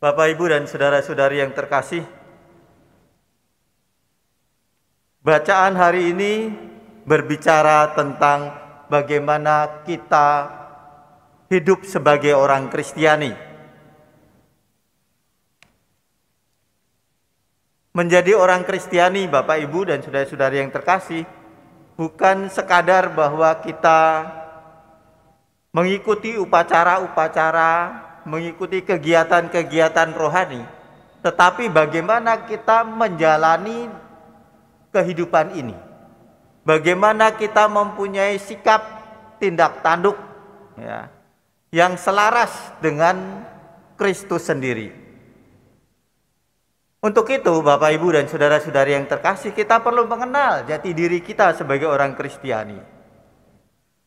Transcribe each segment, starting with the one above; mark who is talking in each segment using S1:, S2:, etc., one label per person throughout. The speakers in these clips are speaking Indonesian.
S1: Bapak, Ibu, dan saudara-saudari yang terkasih, bacaan hari ini berbicara tentang bagaimana kita hidup sebagai orang Kristiani. Menjadi orang Kristiani, Bapak, Ibu, dan saudara-saudari yang terkasih, bukan sekadar bahwa kita mengikuti upacara-upacara, mengikuti kegiatan-kegiatan rohani, tetapi bagaimana kita menjalani kehidupan ini. Bagaimana kita mempunyai sikap tindak tanduk yang selaras dengan Kristus sendiri. Untuk itu, Bapak, Ibu, dan saudara-saudari yang terkasih, kita perlu mengenal jati diri kita sebagai orang Kristiani.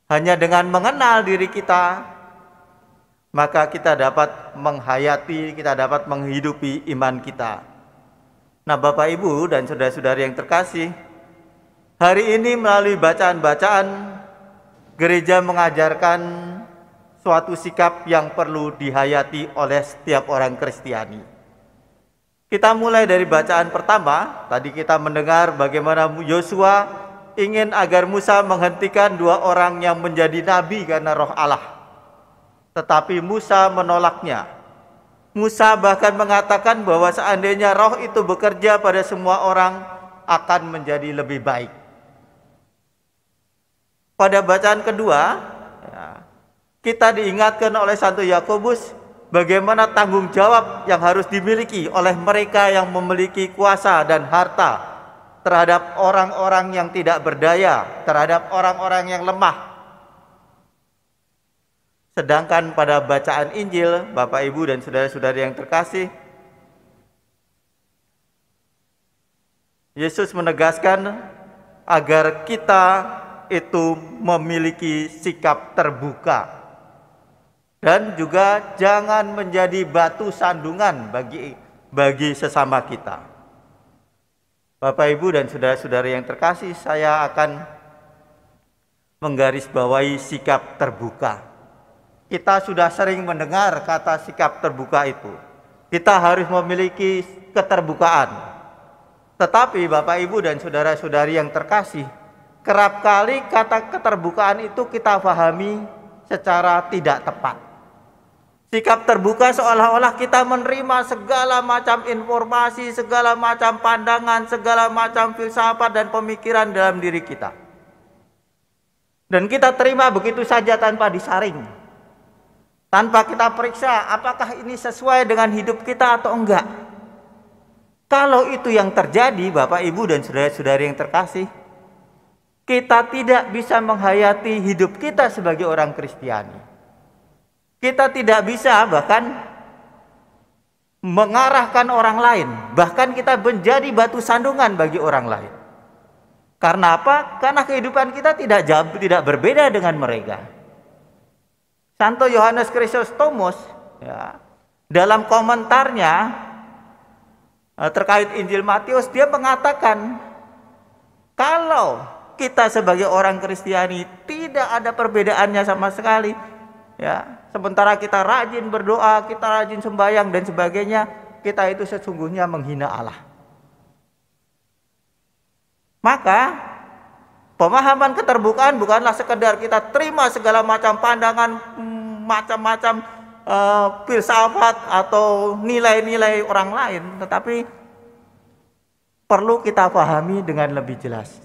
S1: Hanya dengan mengenal diri kita, maka kita dapat menghayati, kita dapat menghidupi iman kita. Nah, Bapak, Ibu, dan saudara-saudari yang terkasih, hari ini melalui bacaan-bacaan, gereja mengajarkan suatu sikap yang perlu dihayati oleh setiap orang Kristiani. Kita mulai dari bacaan pertama. Tadi kita mendengar bagaimana Yosua ingin agar Musa menghentikan dua orang yang menjadi nabi karena roh Allah. Tetapi Musa menolaknya. Musa bahkan mengatakan bahwa seandainya roh itu bekerja pada semua orang akan menjadi lebih baik. Pada bacaan kedua, kita diingatkan oleh Santo Yakobus bagaimana tanggung jawab yang harus dimiliki oleh mereka yang memiliki kuasa dan harta terhadap orang-orang yang tidak berdaya, terhadap orang-orang yang lemah. Sedangkan pada bacaan Injil, Bapak, Ibu, dan saudara-saudari yang terkasih, Yesus menegaskan agar kita itu memiliki sikap terbuka. Dan juga jangan menjadi batu sandungan bagi sesama kita. Bapak, Ibu, dan saudara-saudari yang terkasih, saya akan menggarisbawahi sikap terbuka. Kita sudah sering mendengar kata sikap terbuka itu. Kita harus memiliki keterbukaan. Tetapi Bapak, Ibu, dan saudara-saudari yang terkasih, kerap kali kata keterbukaan itu kita pahami secara tidak tepat. Sikap terbuka seolah-olah kita menerima segala macam informasi, segala macam pandangan, segala macam filsafat dan pemikiran dalam diri kita. Dan kita terima begitu saja tanpa disaring. Tanpa kita periksa apakah ini sesuai dengan hidup kita atau enggak. Kalau itu yang terjadi, Bapak, Ibu, dan saudara-saudari yang terkasih, kita tidak bisa menghayati hidup kita sebagai orang Kristiani. Kita tidak bisa bahkan mengarahkan orang lain. Bahkan kita menjadi batu sandungan bagi orang lain. Karena apa? Karena kehidupan kita tidak berbeda dengan mereka. Santo Yohanes Chrysostomus dalam komentarnya terkait Injil Matius, dia mengatakan kalau kita sebagai orang Kristiani tidak ada perbedaannya sama sekali, sementara kita rajin berdoa, kita rajin sembahyang dan sebagainya, kita itu sesungguhnya menghina Allah. Maka pemahaman keterbukaan bukanlah sekedar kita terima segala macam pandangan, macam-macam filsafat atau nilai-nilai orang lain, tetapi perlu kita pahami dengan lebih jelas.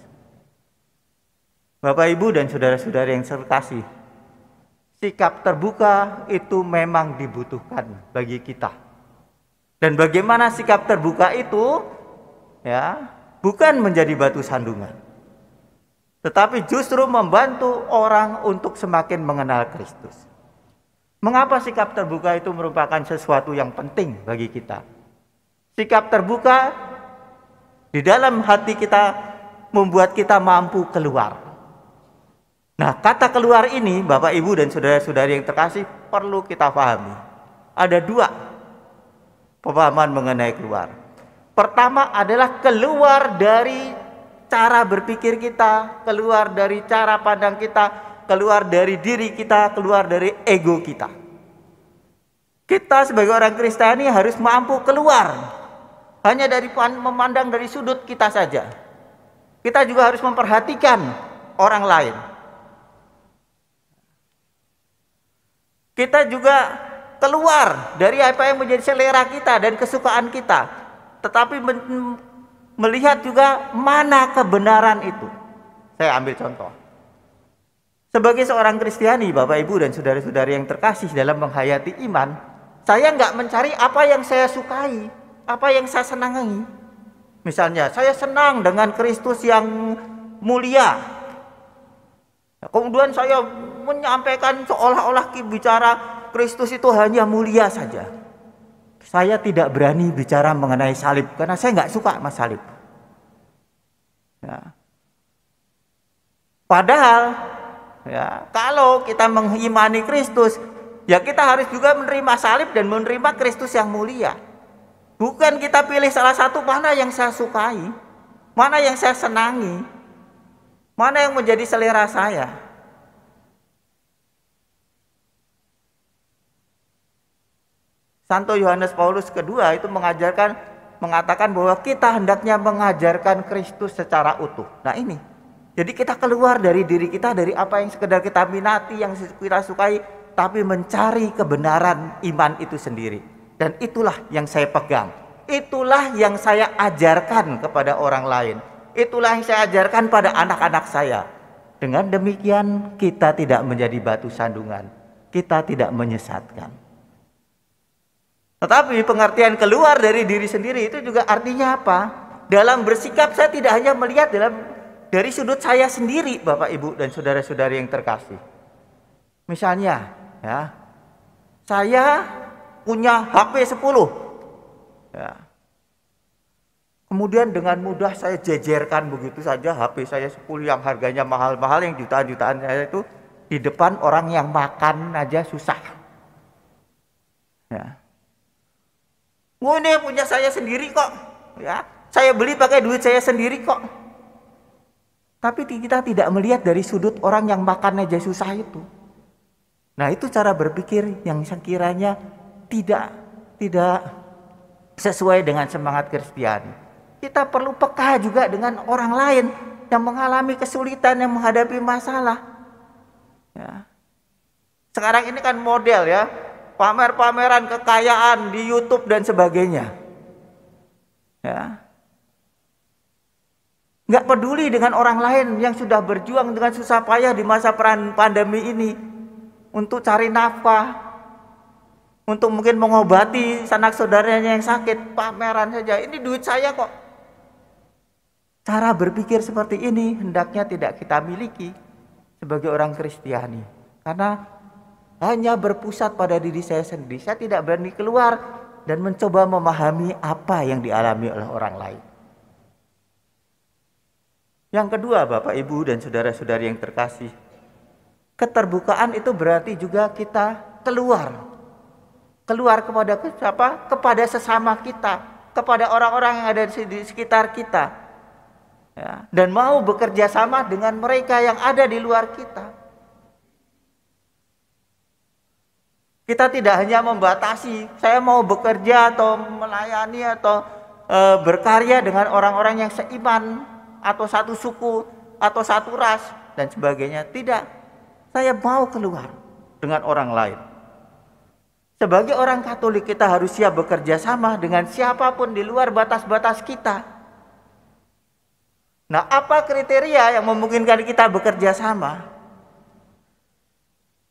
S1: Bapak, Ibu, dan saudara-saudari yang terkasih, sikap terbuka itu memang dibutuhkan bagi kita. Dan bagaimana sikap terbuka itu bukan menjadi batu sandungan, tetapi justru membantu orang untuk semakin mengenal Kristus. Mengapa sikap terbuka itu merupakan sesuatu yang penting bagi kita? Sikap terbuka di dalam hati kita membuat kita mampu keluar. Nah, kata keluar ini, Bapak, Ibu, dan saudara-saudari yang terkasih, perlu kita pahami. Ada dua pemahaman mengenai keluar. Pertama adalah keluar dari cara berpikir kita, keluar dari cara pandang kita, keluar dari diri kita, keluar dari ego kita. Kita sebagai orang Kristiani harus mampu keluar hanya dari memandang dari sudut kita saja. Kita juga harus memperhatikan orang lain. Kita juga keluar dari apa yang menjadi selera kita dan kesukaan kita, tetapi melihat juga mana kebenaran itu. Saya ambil contoh. Sebagai seorang Kristiani, Bapak Ibu dan saudara-saudari yang terkasih dalam menghayati iman, saya nggak mencari apa yang saya sukai, apa yang saya senangi. Misalnya, saya senang dengan Kristus yang mulia. Kemudian saya menyampaikan seolah-olah bicara Kristus itu hanya mulia saja. Saya tidak berani bicara mengenai salib karena saya nggak suka sama salib. Ya. Padahal, ya, kalau kita mengimani Kristus, ya kita harus juga menerima salib dan menerima Kristus yang mulia. Bukan kita pilih salah satu mana yang saya sukai, mana yang saya senangi, mana yang menjadi selera saya. Santo Yohanes Paulus kedua itu mengatakan bahwa kita hendaknya mengajarkan Kristus secara utuh. Nah ini, jadi kita keluar dari diri kita, dari apa yang sekedar kita minati, yang kita sukai, tapi mencari kebenaran iman itu sendiri. Dan itulah yang saya pegang. Itulah yang saya ajarkan kepada orang lain. Itulah yang saya ajarkan pada anak-anak saya. Dengan demikian kita tidak menjadi batu sandungan. Kita tidak menyesatkan. Tetapi pengertian keluar dari diri sendiri itu juga artinya apa? Dalam bersikap saya tidak hanya melihat dari sudut saya sendiri, Bapak Ibu dan saudara-saudari yang terkasih. Misalnya, ya, saya punya HP 10. Ya. Kemudian dengan mudah saya jejerkan begitu saja HP saya 10 yang harganya mahal-mahal, yang jutaan-jutaan saya itu di depan orang yang makan aja susah. Ya. Oh, ini punya saya sendiri kok. Ya, saya beli pakai duit saya sendiri kok. Tapi kita tidak melihat dari sudut orang yang makan aja susah itu. Nah, itu cara berpikir yang sekiranya tidak sesuai dengan semangat Kristiani. Kita perlu peka juga dengan orang lain yang mengalami kesulitan, yang menghadapi masalah. Ya. Sekarang ini kan model ya, pamer-pameran kekayaan di YouTube dan sebagainya. Ya. Nggak peduli dengan orang lain yang sudah berjuang dengan susah payah di masa pandemi ini untuk cari nafkah, untuk mungkin mengobati sanak saudaranya yang sakit, pameran saja. Ini duit saya kok. Cara berpikir seperti ini hendaknya tidak kita miliki sebagai orang Kristiani, karena hanya berpusat pada diri saya sendiri. Saya tidak berani keluar dan mencoba memahami apa yang dialami oleh orang lain. Yang kedua, Bapak, Ibu, dan saudara-saudari yang terkasih, keterbukaan itu berarti juga kita keluar kepada siapa? Kepada sesama kita, kepada orang-orang yang ada di sekitar kita, ya, dan mau bekerja sama dengan mereka yang ada di luar kita. Kita tidak hanya membatasi, saya mau bekerja atau melayani atau berkarya dengan orang-orang yang seiman atau satu suku atau satu ras dan sebagainya. Tidak, saya mau keluar dengan orang lain. Sebagai orang Katolik kita harus siap bekerja sama dengan siapapun di luar batas-batas kita. Nah, apa kriteria yang memungkinkan kita bekerja sama?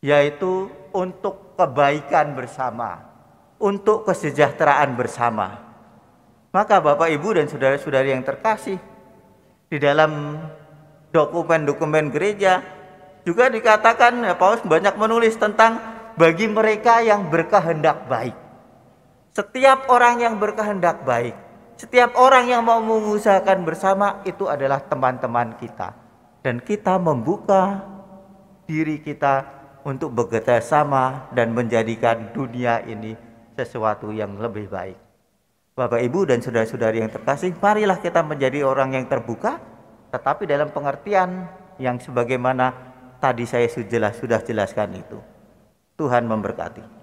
S1: Yaitu untuk kebaikan bersama, untuk kesejahteraan bersama. Maka Bapak, Ibu, dan saudara-saudari yang terkasih, di dalam dokumen-dokumen gereja juga dikatakan, ya, Paulus banyak menulis tentang bagi mereka yang berkehendak baik. Setiap orang yang berkehendak baik, setiap orang yang mau mengusahakan bersama, itu adalah teman-teman kita. Dan kita membuka diri kita untuk bekerja sama dan menjadikan dunia ini sesuatu yang lebih baik. Bapak, Ibu, dan saudara-saudari yang terkasih, marilah kita menjadi orang yang terbuka, tetapi dalam pengertian yang sebagaimana tadi saya sudah jelaskan itu. Tuhan memberkati.